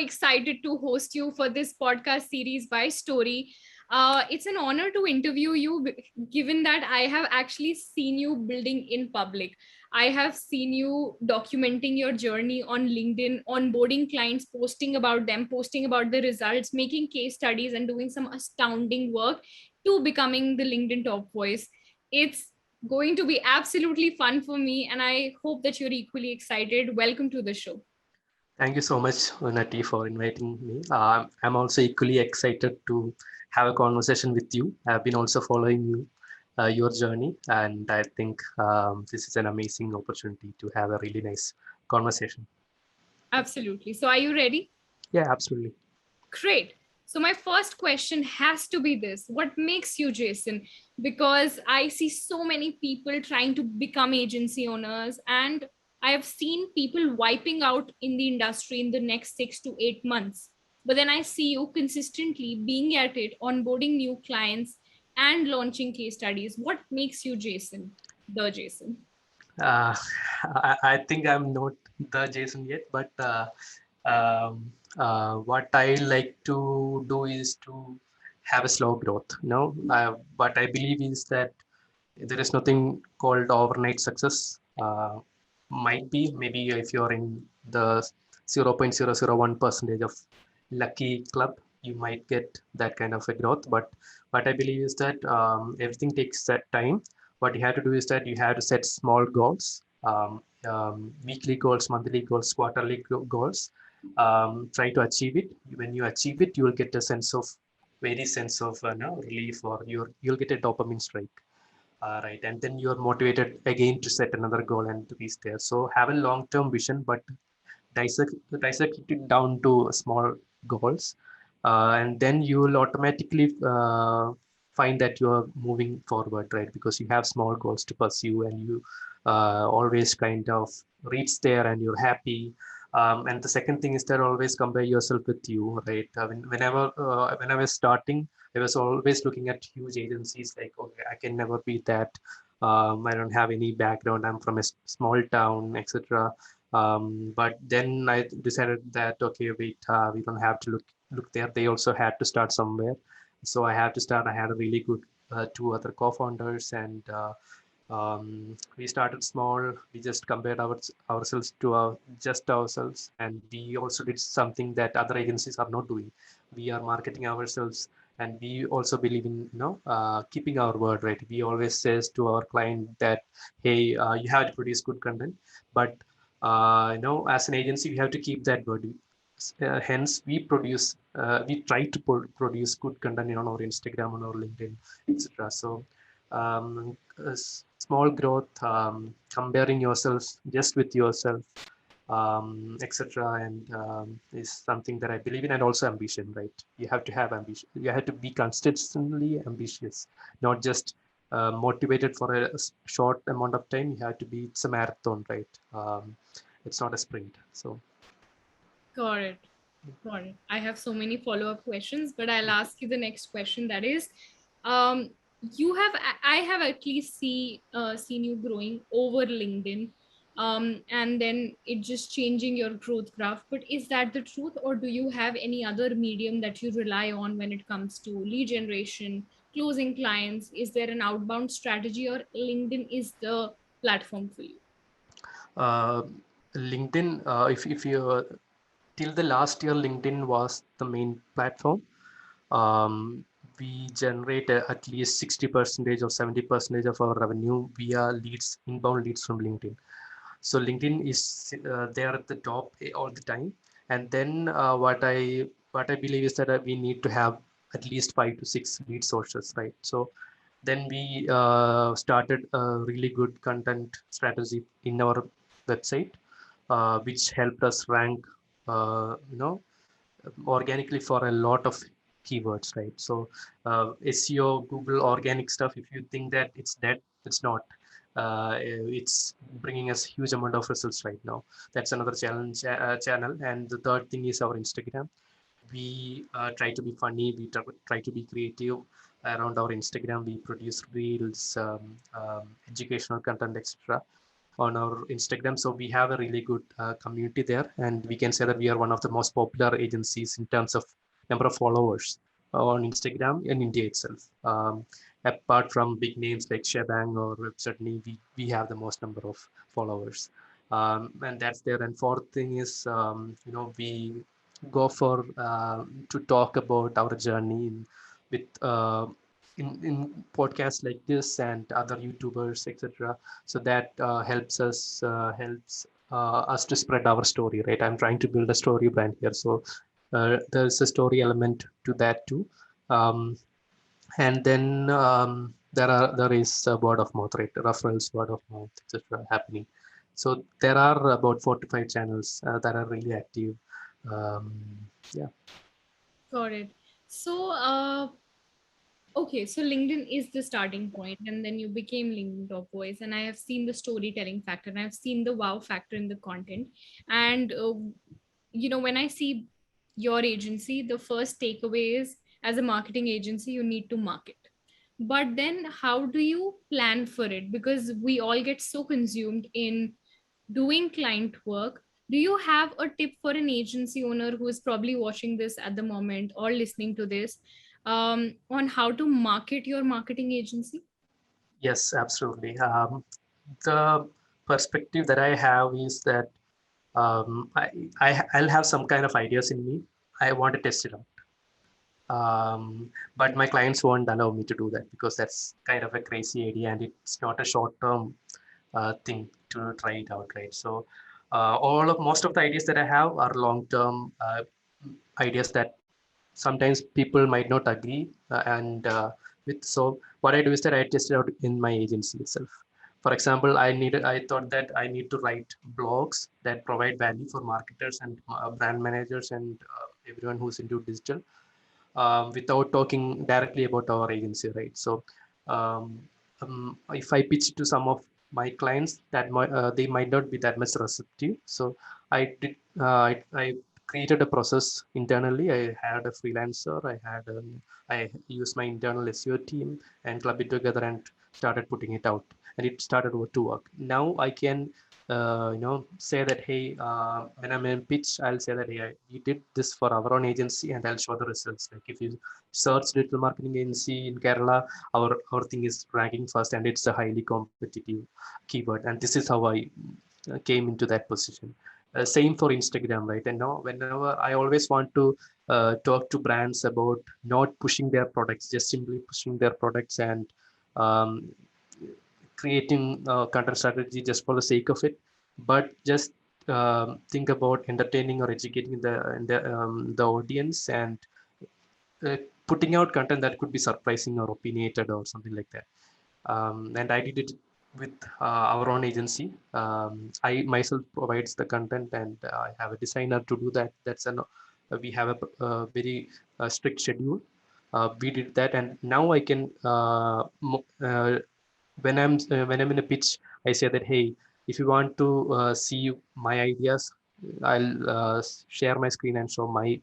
excited to host you for this podcast series by Story. It's an honor to interview you, given that I have actually seen you building in public. I have seen you documenting your journey on LinkedIn, onboarding clients, posting about them, posting about the results, making case studies, and doing some astounding work to becoming the LinkedIn top voice. It's going to be absolutely fun for me, and I hope that you're equally excited. Welcome to the show. Thank you so much, Nati, for inviting me. I'm also equally excited to have a conversation with you. I've been also following you, your journey, and I think this is an amazing opportunity to have a really nice conversation. Absolutely. So, are you ready? Yeah, absolutely. Great. So, my first question has to be this: what makes you Jaison? Because I see so many people trying to become agency owners, and I have seen people wiping out in the industry in the next 6 to 8 months. But then I see you consistently being at it, onboarding new clients and launching case studies. What makes you Jaison, the Jaison? Uh, I think I'm not the Jason yet, but what I like to do is to have a slow growth. What I believe is that there is nothing called overnight success. Might be maybe if you're in the 0.001 percentage of lucky club, you might get that kind of a growth. But what I believe is that everything takes that time. What you have to do is that you have to set small goals, weekly goals, monthly goals, quarterly goals. Try to achieve it. When you achieve it, you will get a sense of very sense of relief, or you'll get a dopamine strike. Right, and then you're motivated again to set another goal and to reach there. So have a long-term vision, but dissect it down to small goals, and then you will automatically find that you are moving forward, right? Because you have small goals to pursue, and you always kind of reach there, and you're happy. And the second thing is that always compare yourself with you, right? When I was starting, I was always looking at huge agencies like, okay, I can never be that. I don't have any background. I'm from a small town, etc. But then I decided that okay, wait, we don't have to look there. They also had to start somewhere, so I had to start. I had a really good two other co-founders, and we started small. We just compared ourselves to just ourselves, and we also did something that other agencies are not doing. We are marketing ourselves, and we also believe in keeping our word, right? We always says to our client that hey, you have to produce good content, but as an agency, we have to keep that word. Hence, we try to produce good content on our Instagram, on our LinkedIn, etc. So, small growth, comparing yourself just with yourself, etc. And is something that I believe in, and also ambition, right? You have to have ambition. You have to be consistently ambitious, not just motivated for a short amount of time. You have to be, it's a marathon, right? It's not a sprint. So, Got it. Got it. I have so many follow-up questions, but I'll ask you the next question. That is, um, I have at least seen you growing over LinkedIn, and then it just changing your growth graph. But is that the truth, or do you have any other medium that you rely on when it comes to lead generation, closing clients? Is there an outbound strategy, or LinkedIn is the platform for you? uh, LinkedIn, if you till the last year, LinkedIn was the main platform. um, we generate at least 60 percentage or 70 percentage of our revenue via leads, inbound leads from LinkedIn. So LinkedIn is there at the top all the time. And then what I believe is that we need to have at least 5 to 6 lead sources, right? So then we started a really good content strategy in our website, which helped us rank, organically for a lot of keywords, right? So SEO, Google organic stuff, if you think that it's dead, it's not. It's bringing us huge amount of results right now. That's another channel. And the third thing is our Instagram. We try to be funny. We try to be creative around our Instagram. We produce reels, educational content, etc. on our Instagram. So we have a really good community there, and we can say that we are one of the most popular agencies in terms of number of followers on Instagram in India itself. Apart from big names like Shebang or certainly we have the most number of followers, and that's there. And fourth thing is, we go for to talk about our journey with in podcasts like this and other YouTubers, etc. So that helps us to spread our story, right? I'm trying to build a story brand here, so there's a story element to that too. Um, and then there is word of mouth, right? Referrals, word of mouth, etc. happening. So there are about 4 to 5 channels that are really active. Um, yeah. Got it. So, okay, so LinkedIn is the starting point, and then you became LinkedIn Top Voice. And I have seen the storytelling factor, and I've seen the wow factor in the content. And when I see your agency, the first takeaway is, as a marketing agency, you need to market. But then, how do you plan for it? Because we all get so consumed in doing client work. Do you have a tip for an agency owner who is probably watching this at the moment or listening to this, on how to market your marketing agency? Yes, absolutely. The perspective that I have is that I'll have some kind of ideas in me. I want to test it out. But my clients won't allow me to do that because that's kind of a crazy idea and it's not a short-term thing to try it out, right? So most of the ideas that I have are long-term ideas that sometimes people might not agree and with so what I do is that I test it out in my agency itself. For example, I thought that I need to write blogs that provide value for marketers and brand managers and everyone who's into digital without talking directly about our agency, right? So if I pitch to some of my clients, they might not be that much receptive. So I created a process internally. I had a freelancer. I used my internal SEO team and clubbed it together and started putting it out, and it started to work. Now I can say that, hey, when I'm in pitch, I'll say that, hey, we did this for our own agency, and I'll show the results. Like if you search digital marketing agency in Kerala, our thing is ranking first, and it's a highly competitive keyword. And this is how I came into that position. Same for Instagram, right? And now, whenever I always want to talk to brands about not pushing their products, just simply pushing their products and um, creating content strategy just for the sake of it, but just think about entertaining or educating the audience and uh, putting out content that could be surprising or opinionated or something like that. And I did it with our own agency. I myself provides the content, and I have a designer to do that. We have a very strict schedule. We did that, and now I can when I'm in a pitch, I say that, hey, if you want to see my ideas, I'll share my screen and show my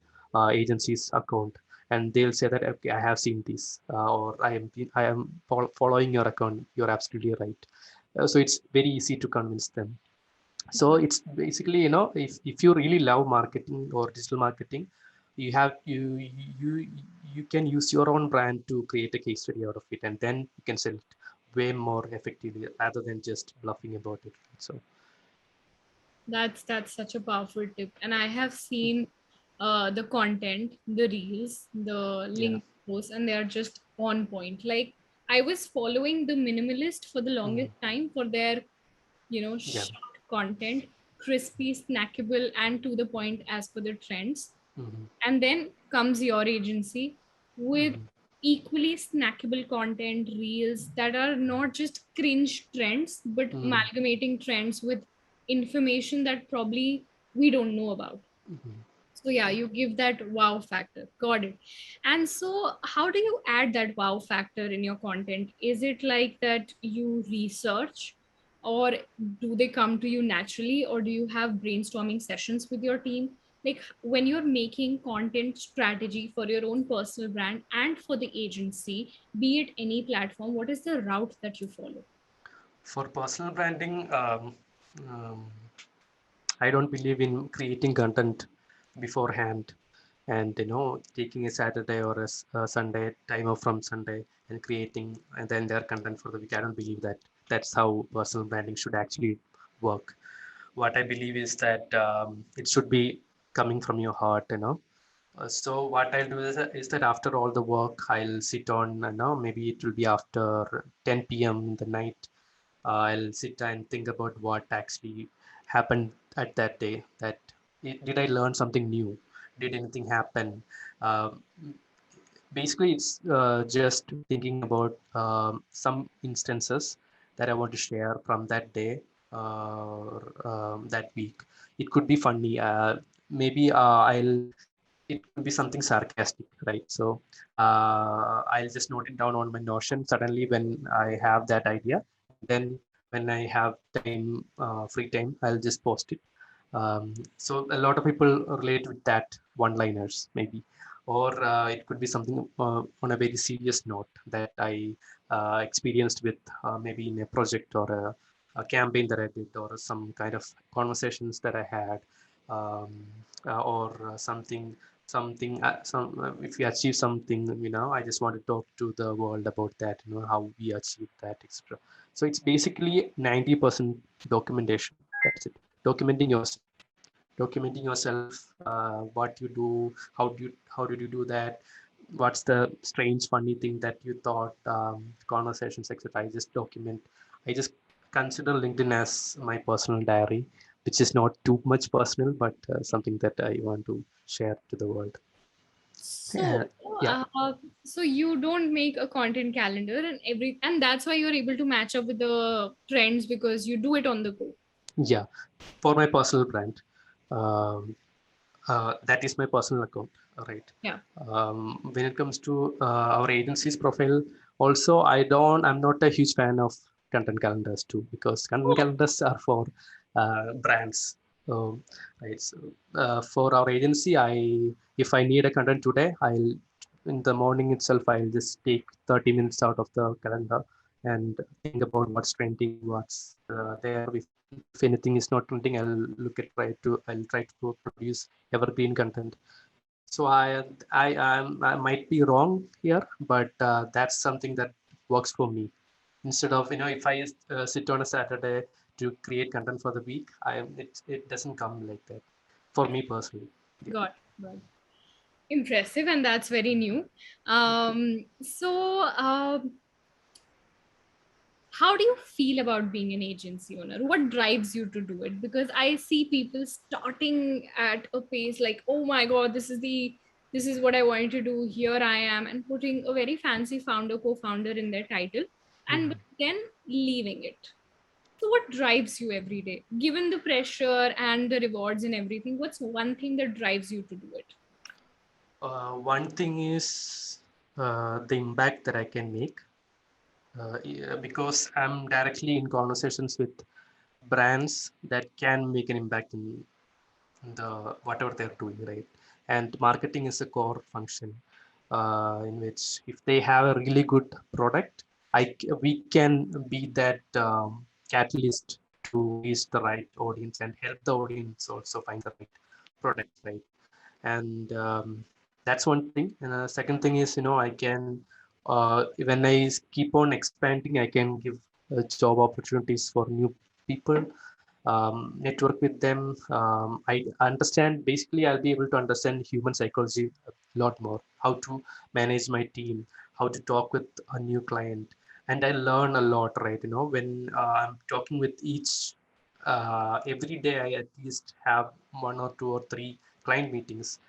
agency's account, and they'll say that, okay, I have seen this, or I am following your account. You're absolutely right. So it's very easy to convince them. So it's basically, if you really love marketing or digital marketing, you have you you can use your own brand to create a case study out of it, and then you can sell it way more effectively rather than just bluffing about it. So That's such a powerful tip. And I have seen the content, the reels, the yeah. link posts, and they are just on point. Like, I was following the minimalist for the Mhm. longest time for their, Yeah. short content, crispy, snackable, and to the point as per the trends. Mhm. And then comes your agency with Mhm. equally snackable content, reels that are not just cringe trends, but Mhm. amalgamating trends with information that probably we don't know about. Mhm. So yeah, you give that wow factor. Got it. And so how do you add that wow factor in your content? Is it like that you research, or do they come to you naturally, or do you have brainstorming sessions with your team? Like, when you're making content strategy for your own personal brand and for the agency, be it any platform, what is the route that you follow? For personal branding, um, I don't believe in creating content beforehand and taking a Saturday or a Sunday time off from Sunday and creating and then their content for the week. I don't believe that that's how personal branding should actually work. What I believe is that it should be coming from your heart. So what I'll do is that after all the work, I'll sit on, maybe it will be after 10 p.m. in the night. I'll sit and think about what actually happened at that day. Did I learn something new? Did anything happen? Uh, Basically, it's just thinking about some instances that I want to share from that day or that week. It could be funny. Maybe I'll it could be something sarcastic, right? So I'll just note it down on my Notion suddenly when I have that idea, and then when I have time, free time, I'll just post it. So a lot of people relate with that one-liners, maybe, or it could be something on a very serious note that I experienced with maybe in a project or a campaign that I did, or some kind of conversations that I had, um, or something if we achieve something, I just want to talk to the world about that, how we achieved that, etc. So it's basically 90% documentation. That's it. Documenting yourself. Documenting yourself, what you do, how did you do that, what's the strange funny thing that you thought, conversations, etc. I just consider LinkedIn as my personal diary, which is not too much personal, but something that I want to share to the world. So, Yeah. so you don't make a content calendar and that's why you're able to match up with the trends because you do it on the go. Yeah, for my personal brand. um, that is my personal account, right? Yeah. When it comes to our agency's profile, also I'm not a huge fan of content calendars too, because content Oh, calendars are for brands. Um, right. So for our agency, if I need a content today, I'll in the morning itself I'll just take 30 minutes out of the calendar and think about what's trending, what's there. If anything is not trending, I'll try to produce evergreen content. So I might be wrong here, but that's something that works for me. Instead of if I sit on a Saturday to create content for the week, it doesn't come like that for me personally. Yeah. God. Impressive, and that's very new. So, how do you feel about being an agency owner? What drives you to do it? Because I see people starting at a pace like, oh my god, this is what I wanted to do. Here I am, and putting a very fancy founder, co-founder in their title, and Mhm. then leaving it. So, what drives you every day? Given the pressure and the rewards and everything, what's one thing that drives you to do it? One thing is the impact that I can make, yeah, because I'm directly in conversations with brands that can make an impact in the whatever they're doing, right? And marketing is a core function, in which if they have a really good product, we can be that catalyst to reach the right audience and help the audience also find the right product, right? And that's one thing. And the second thing is, I can when I keep on expanding, I can give job opportunities for new people, network with them. I understand, basically, I'll be able to understand human psychology a lot more, how to manage my team, how to talk with a new client. And I learn a lot, right? When I'm talking with each, every day, I at least have one or two or three client meetings.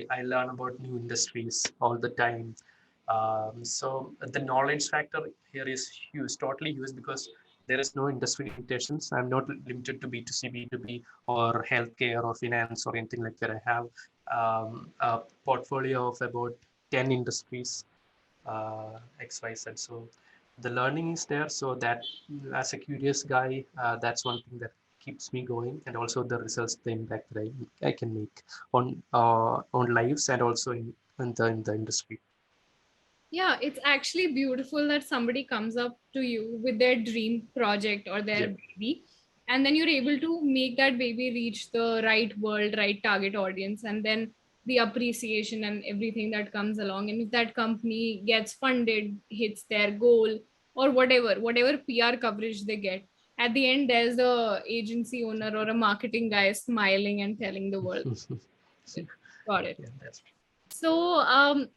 I learn about new industries all the time. So the knowledge factor here is huge, totally huge, because there is no industry limitations. I'm not limited to B2C, B2B, or healthcare or finance or anything like that. I have a portfolio of about 10 industries, XYZ. So the learning is there. So that as a curious guy, that's one thing that keeps me going, and also the results, the impact that I can make on lives and also in the industry. Yeah, it's actually beautiful that somebody comes up to you with their dream project or their Yeah. baby, and then you're able to make that baby reach the right world, right target audience, and then the appreciation and everything that comes along. And if that company gets funded, hits their goal, or whatever PR coverage they get, at the end, there's a agency owner or a marketing guy smiling and telling the world, got it. Yeah, that's So,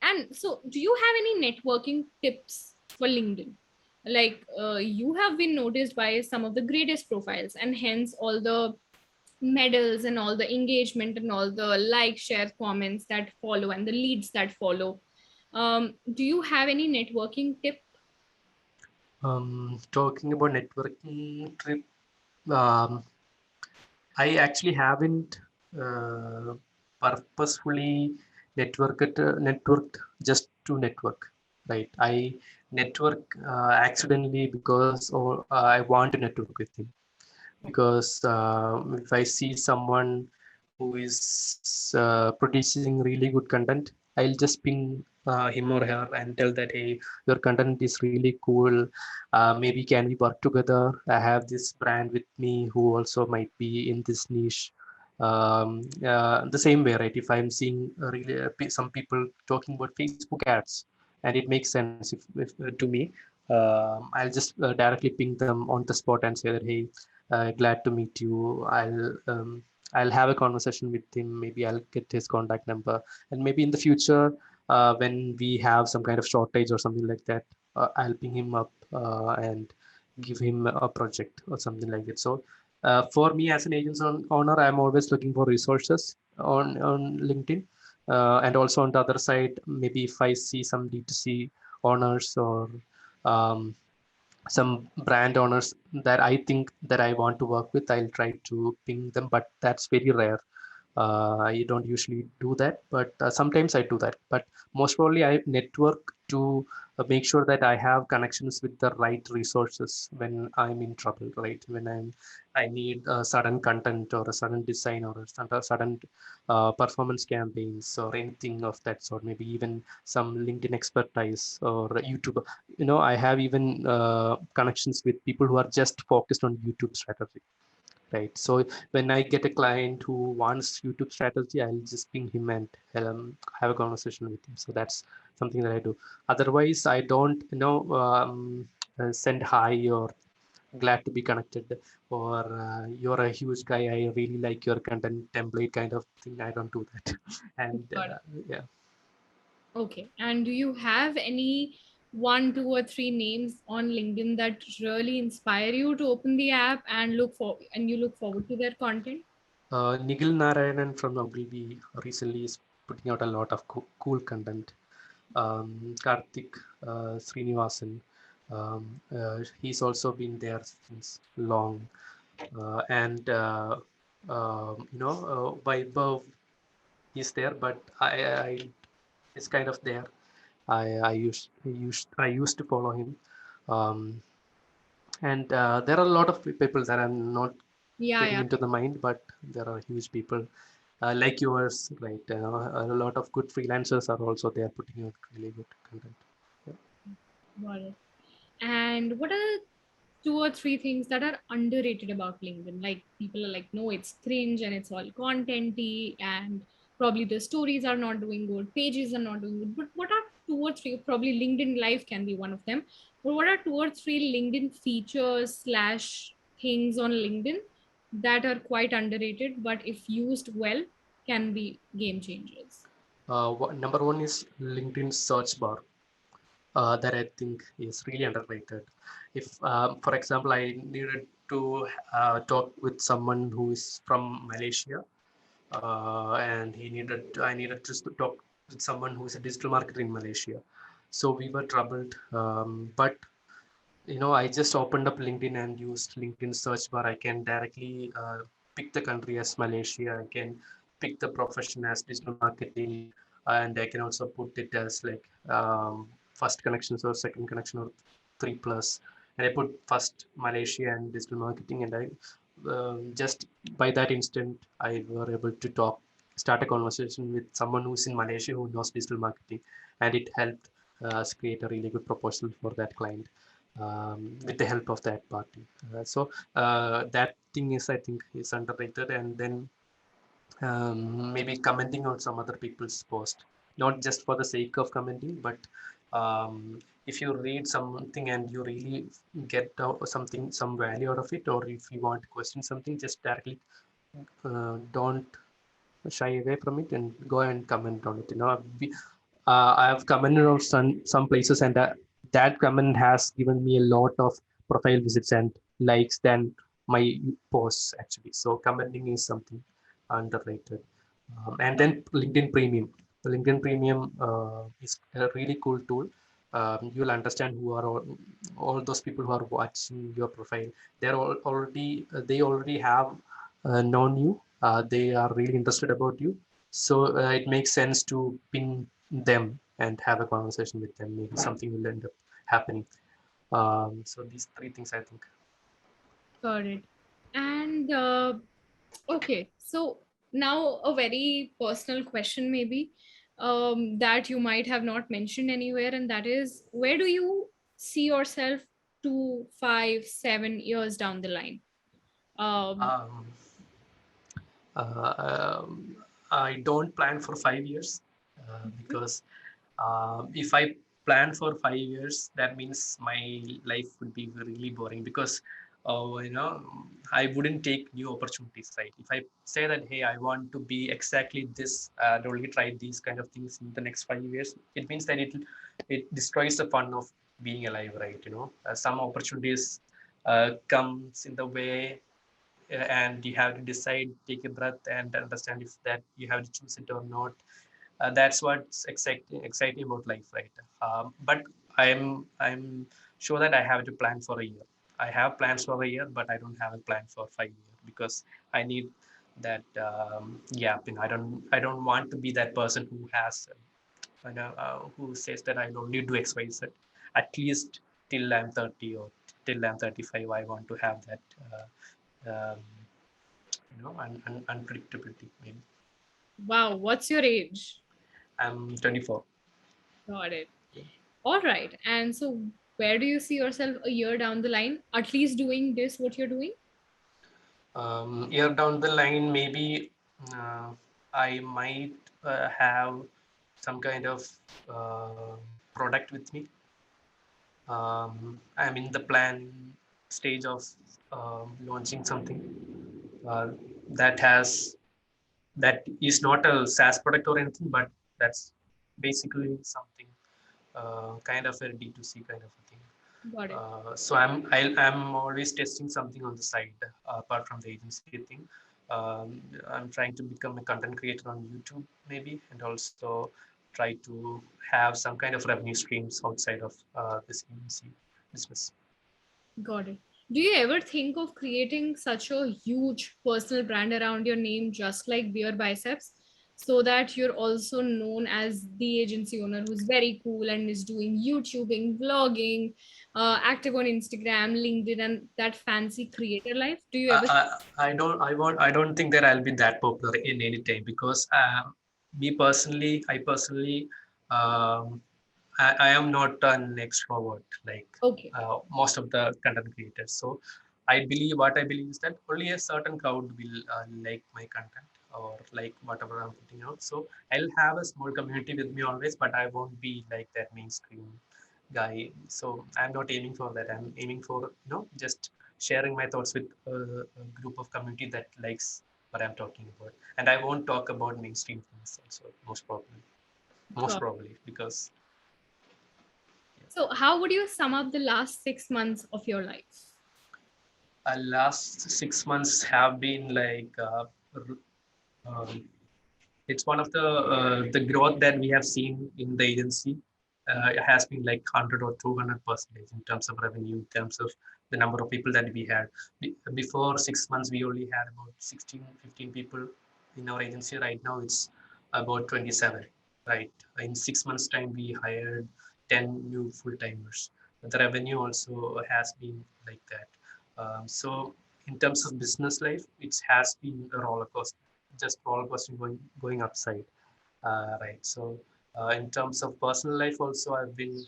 and so, do you have any networking tips for LinkedIn? Like, you have been noticed by some of the greatest profiles, and hence all the medals and all the engagement and all the like, share, comments that follow, and the leads that follow. Do you have any networking tip? talking about networking trip. Um, I actually haven't purposefully networked just to network, right? I network accidentally because I want to network with him. Because if I see someone who is producing really good content, I'll just ping him or her and tell that, hey, your content is really cool. Maybe can we work together? I have this brand with me who also might be in this niche. The same way, right? If I'm seeing really some people talking about Facebook ads, and it makes sense if to me, I'll just directly ping them on the spot and say that, hey, glad to meet you. I'll have a conversation with him. Maybe I'll get his contact number, and maybe in the future, when we have some kind of shortage or something like that, I'll ping him up and give him a project or something like that. So, for me as an owner, I'm always looking for resources on LinkedIn, and also on the other side, maybe if I see some D2C owners or um, some brand owners that I think that I want to work with, I'll try to ping them, but that's very rare. I don't usually do that, but sometimes I do that. But most probably, I network to make sure that I have connections with the right resources when I'm in trouble, right? When I need a sudden content or a sudden design or a sudden performance campaigns or anything of that sort. Maybe even some LinkedIn expertise or YouTube. I have even connections with people who are just focused on YouTube strategy, right? So when I get a client who wants YouTube strategy, I'll just ping him and have a conversation with him. So that's something that I do. Otherwise, I don't send hi or glad to be connected, or you're a huge guy, I really like your content template kind of thing. I don't do that. And Got it. yeah. Okay. And do you have any one, two, or three names on LinkedIn that really inspire you to open the app and you look forward to their content? Nigel Narayanan from Ogilvy recently is putting out a lot of cool content. Karthik Srinivasan, he's also been there since long. And Vaibhav is there, but I it's kind of there. I used to follow him, um, and there are a lot of people that I'm not Yeah, getting yeah. into the mind, but there are huge people like yours, right? A lot of good freelancers are also there putting out really good content. Yeah. Got it. And what are two or three things that are underrated about LinkedIn? Like people are like, no, it's cringe and it's all contenty, and probably the stories are not doing good, pages are not doing good. But what are two or three? Probably LinkedIn Live can be one of them. But what are two or three LinkedIn features slash things on LinkedIn that are quite underrated, but if used well, can be game changers? Number one is LinkedIn search bar. That I think is really underrated. If, for example, I needed to talk with someone who is from Malaysia, and I needed just to talk with someone who is a digital marketer in Malaysia. So we were troubled, but I just opened up LinkedIn and used LinkedIn search bar. I can directly pick the country as Malaysia. I can pick the profession as digital marketing, and I can also put it as like first connections or second connection or 3 plus. And I put first Malaysia and digital marketing, and I just by that instant I were able to start a conversation with someone who's in Malaysia who knows digital marketing, and it helped. create a really good proposal for that client with the help of that party. That thing is, I think, is underrated. And then maybe commenting on some other people's post, not just for the sake of commenting, but if you read something and you really get something, some value out of it, or if you want to question something, just directly don't shy away from it and go and comment on it. I have commented on some places, and that comment has given me a lot of profile visits and likes than my posts actually. So commenting is something underrated. And then LinkedIn Premium. The LinkedIn Premium is a really cool tool. You'll understand who are all those people who are watching your profile. They already have known you. They are really interested about you. So it makes sense to ping them and have a conversation with them. Maybe something will end up happening. So these three things, I think. Got it. And okay, so now a very personal question, maybe that you might have not mentioned anywhere, and that is, where do you see yourself 2, 5, 7 years down the line? Um, Um, uh, um, I don't plan for 5 years because if I plan for 5 years, that means my life would be really boring because I wouldn't take new opportunities, right? If I say that, hey, I want to be exactly this and only try these kind of things in the next 5 years, it means that it destroys the fun of being alive, right? Some opportunities comes in the way, and you have to decide, take a breath, and understand if that you have to choose it or not. That's what's exciting about life, right? But I'm sure that I have to plan for a year. I have plans for a year, but I don't have a plan for 5 years because I need that gap. I don't want to be that person who has who says that I'll only do X, Y, Z. At least till I'm 30 or till I'm 35, I want to have that unpredictability. Maybe wow, what's your age? I'm 24. Got it. All right. And so, where do you see yourself a year down the line, at least doing this, what you're doing? Year down the line, maybe uh, I might have some kind of uh, product with me. I'm in the plan stage of launching something uh, that has that is not a SaaS product or anything, but that's basically something kind of a D2C kind of a thing. Got it. So I'm always testing something on the side apart from the agency thing. I'm trying to become a content creator on YouTube maybe, and also try to have some kind of revenue streams outside of this agency business. Got it. Do you ever think of creating such a huge personal brand around your name, just like Beer Biceps, so that you're also known as the agency owner who's very cool and is doing YouTubing, vlogging, active on Instagram, LinkedIn, and that fancy creator life? Do you ever? I don't think that I'll be that popular in any time because I personally um, I am not an extrovert like Okay, most of the content creators. So what I believe is that only a certain crowd will like my content or like whatever I'm putting out. So I'll have a small community with me always, but I won't be like that mainstream guy. So I'm not aiming for that. I'm aiming for just sharing my thoughts with a group of community that likes what I'm talking about. And I won't talk about mainstream things also, most got. probably because So, how would you sum up the last 6 months of your life? last 6 months have been like um, it's one of the growth that we have seen in the agency. It has been like 100 or 200% in terms of revenue, in terms of the number of people that we had. Before 6 months, we only had about 16, 15 people in our agency. Right now, it's about 27. Right. In 6 months' time, we hired 10 new full timers. The revenue also has been like that. So, in terms of business life, it has been a roller coaster, just roller coaster going upside, right? So In terms of personal life, also I've been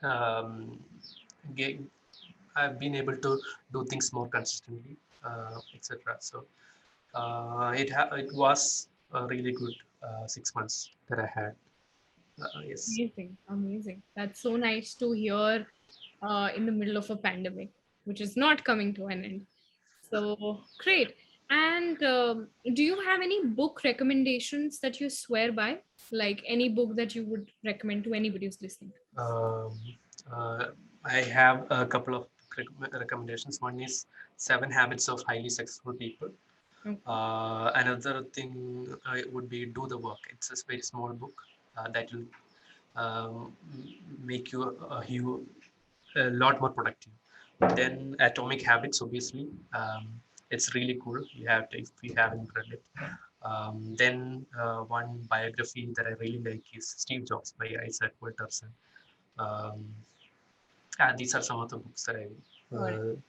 um, ge- I've been able to do things more consistently, etc. So it was a really good 6 months that I had. Yes. Amazing, amazing. That's so nice to hear in the middle of a pandemic, which is not coming to an end. So great. And do you have any book recommendations that you swear by? Like any book that you would recommend to anybody who's listening to this? Um, uh, I have a couple of recommendations. One is Seven Habits of Highly Successful People. Okay. Another thing would be Do the Work. It's a very small book that will make you a lot more productive. Then Atomic Habits, obviously, it's really cool. You have to, if you haven't read it. Then one biography that I really like is Steve Jobs by Isaac Walterson. Um, these are some of the books that I. Got it.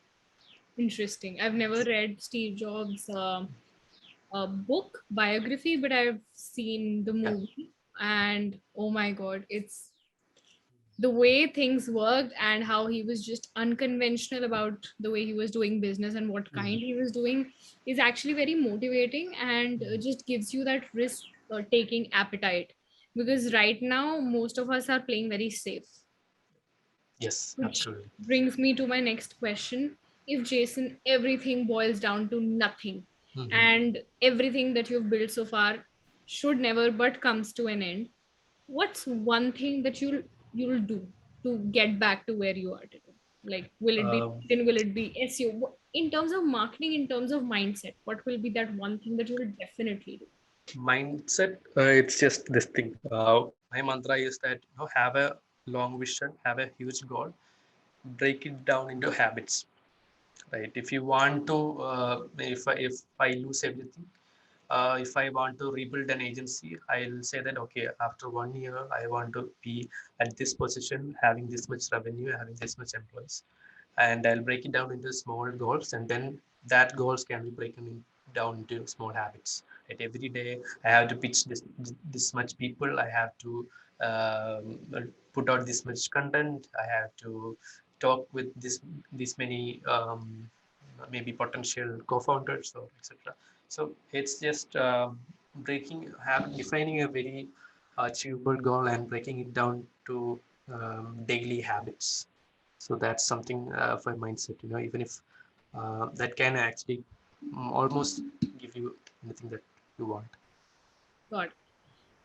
Interesting. I've never read Steve Jobs' book biography, but I've seen the Yeah. movie, and oh my god, it's the way things worked and how he was just unconventional about the way he was doing business and what kind Mhm. he was doing is actually very motivating and just gives you that risk taking appetite, because right now most of us are playing very safe. Yes, Which absolutely. brings me to my next question. If Jason, everything boils down to nothing Mhm. and everything that you've built so far should never but comes to an end, what's one thing that you'll do to get back to where you are today? Like, will it be Um, then will it be SEO? In terms of marketing, in terms of mindset, what will be that one thing that you'll definitely do? Mindset, it's just this thing. My mantra is that have a long vision, have a huge goal, break it down into habits. Right? If you want to, if I lose everything, if I want to rebuild an agency, I'll say that okay, after 1 year, I want to be at this position, having this much revenue, having this much employees, and I'll break it down into small goals, and then that goals can be down into small habits. Right? Every day, I have to pitch this much people. I have to put out this much content. I have to talk with this many maybe potential co-founders or etc. So it's just defining a very achievable goal and breaking it down to daily habits. So that's something for mindset, even if that can actually almost give you anything that you want. God.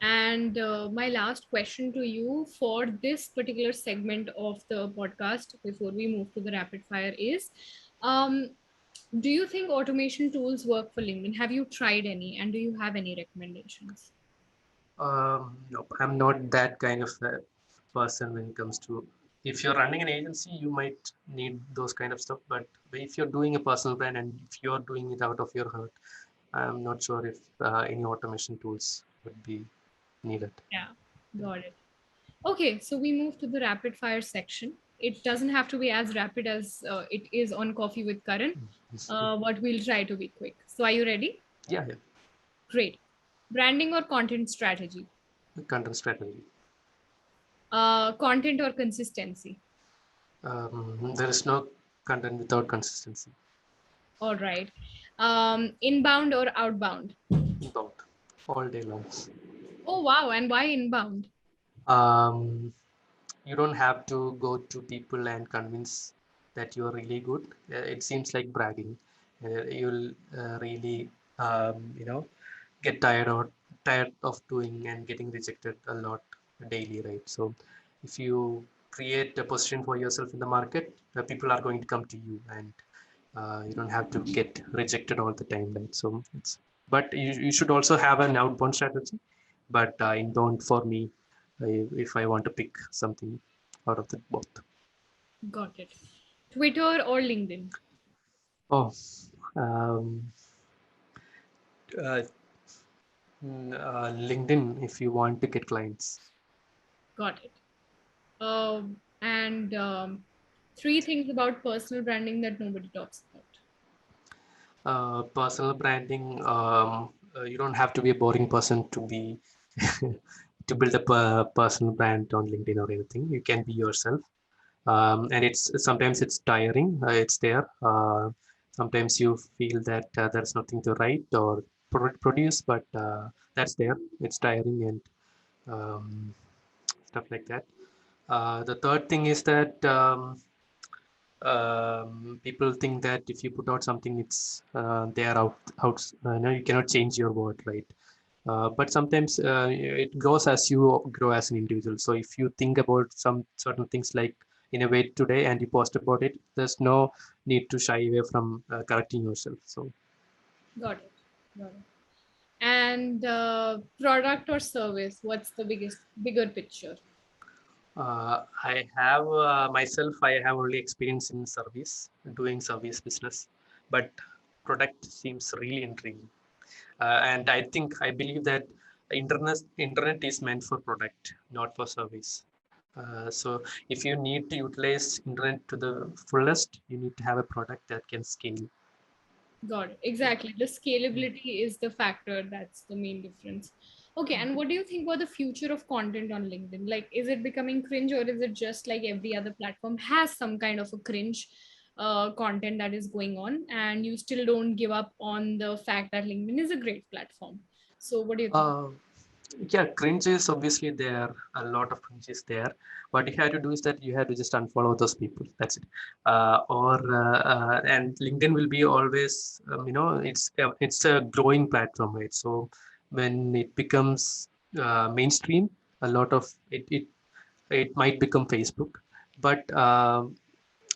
And my last question to you for this particular segment of the podcast before we move to the rapid fire is, um, do you think automation tools work for LinkedIn? Have you tried any and do you have any recommendations? No, I'm not that kind of a person when it comes to. If you're running an agency, you might need those kind of stuff. But if you're doing a personal brand and if you're doing it out of your heart, I'm not sure if any automation tools would be needed. Yeah, got it. Okay, so we move to the rapid fire section. It doesn't have to be as rapid as it is on Coffee with Karan, but we'll try to be quick. So, are you ready? Yeah, yeah. Great. Branding or content strategy? Content strategy. Content or consistency? There is no content without consistency. All right. Inbound or outbound? Both, all day long. Oh, wow. And why inbound? Um, you don't have to go to people and convince that you're really good. It seems like bragging. You'll really, get tired of doing and getting rejected a lot daily, right? So, if you create a position for yourself in the market, people are going to come to you, and you don't have to get rejected all the time, right? So it's, but you should also have an outbound strategy, but inbound for me, if I want to pick something out of the both. Got it. Twitter or LinkedIn? Oh, um, uh, LinkedIn if you want to get clients. Got it. And three things about personal branding that nobody talks about. Personal branding, you don't have to be a boring person to be to build up a personal brand on LinkedIn or anything. You can be yourself, and it's sometimes it's tiring. It's there. Sometimes you feel that there's nothing to write or produce, but that's there. It's tiring and stuff like that. The third thing is that people think that if you put out something, it's they are out. No, you cannot change your word, right? But sometimes it grows as you grow as an individual. So if you think about some certain things like innovate today and you post about it, there's no need to shy away from correcting yourself. So Got it. Got it. And product or service, what's the bigger picture? I have myself, I have only experience in service, doing service business, but product seems really intriguing. And I believe that internet is meant for product, not for service. So if you need to utilize internet to the fullest, you need to have a product that can scale. Got it. Exactly. The scalability is the factor that's the main difference. Okay, and what do you think about the future of content on LinkedIn? Like, is it becoming cringe, or is it just like every other platform has some kind of a cringe content that is going on, and you still don't give up on the fact that LinkedIn is a great platform? So, what do you think? Uh, yeah, cringe is obviously there. A lot of cringe is there. What you have to do is that you have to just unfollow those people. That's it. And LinkedIn will be always, it's a growing platform, right? So when it becomes mainstream, a lot of it might become Facebook, but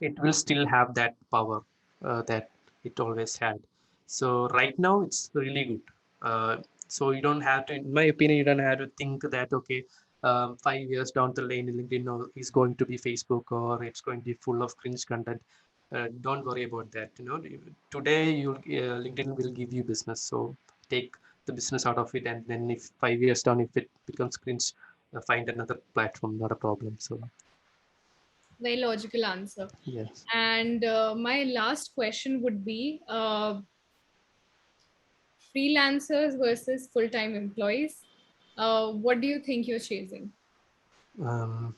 it will still have that power that it always had. So right now it's really good. So you don't have to, in my opinion, you don't have to think that okay, 5 years down the lane, LinkedIn is going to be Facebook or it's going to be full of cringe content. Don't worry about that. Today LinkedIn will give you business. So take the business out of it, and then if 5 years down, if it becomes cringe, find another platform. Not a problem. So Very logical answer. yes. And my last question would be freelancers versus full-time employees. What do you think you're chasing? Um,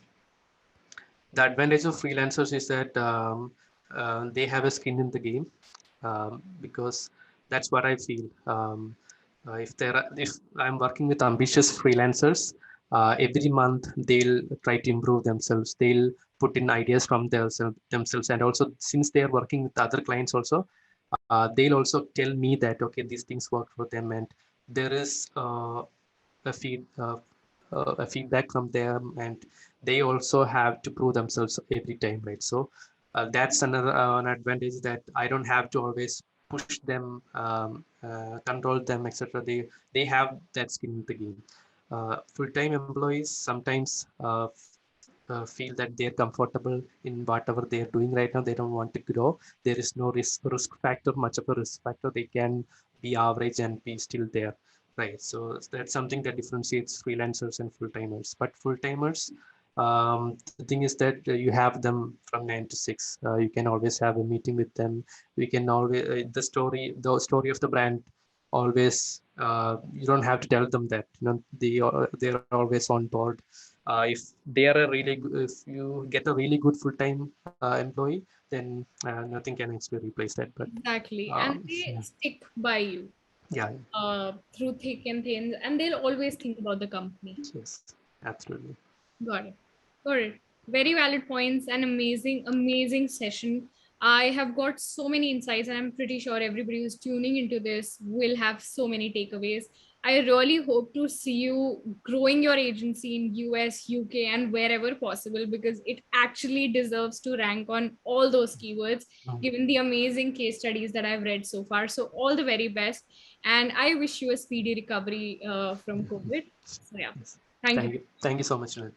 the advantage of freelancers is that they have a skin in the game, because that's what I feel. If I'm working with ambitious freelancers, every month they'll try to improve themselves. They'll put in ideas from themselves, and also since they are working with other clients also, they'll also tell me that okay, these things work for them, and there is a a feedback from them, and they also have to prove themselves every time, right? So that's another an advantage, that I don't have to always push them, control them, etc. They have that skin in the game. Full-time employees sometimes feel that they're comfortable in whatever they're doing right now. They don't want to grow. There is no risk factor, much of a risk factor. They can be average and be still there, right? So that's something that differentiates freelancers and full-timers. But full-timers, the thing is that you have them from 9 to 6. You can always have a meeting with them. We can always the story of the brand always, you don't have to tell them that, they're always on board. If they are if you get a really good full-time employee, then nothing can actually replace that. But Exactly. And they yeah, stick by you yeah, through thick and thin, and they'll always think about the company. yes, absolutely. Got it. Got it. Very valid points and amazing, amazing session. I have got so many insights, and I'm pretty sure everybody who's tuning into this will have so many takeaways. I really hope to see you growing your agency in US, UK, and wherever possible, because it actually deserves to rank on all those keywords, Mm. given the amazing case studies that I've read so far. So all the very best, and I wish you a speedy recovery from Yeah. COVID. So yeah, Yes. thank you. Thank you so much, Juliet.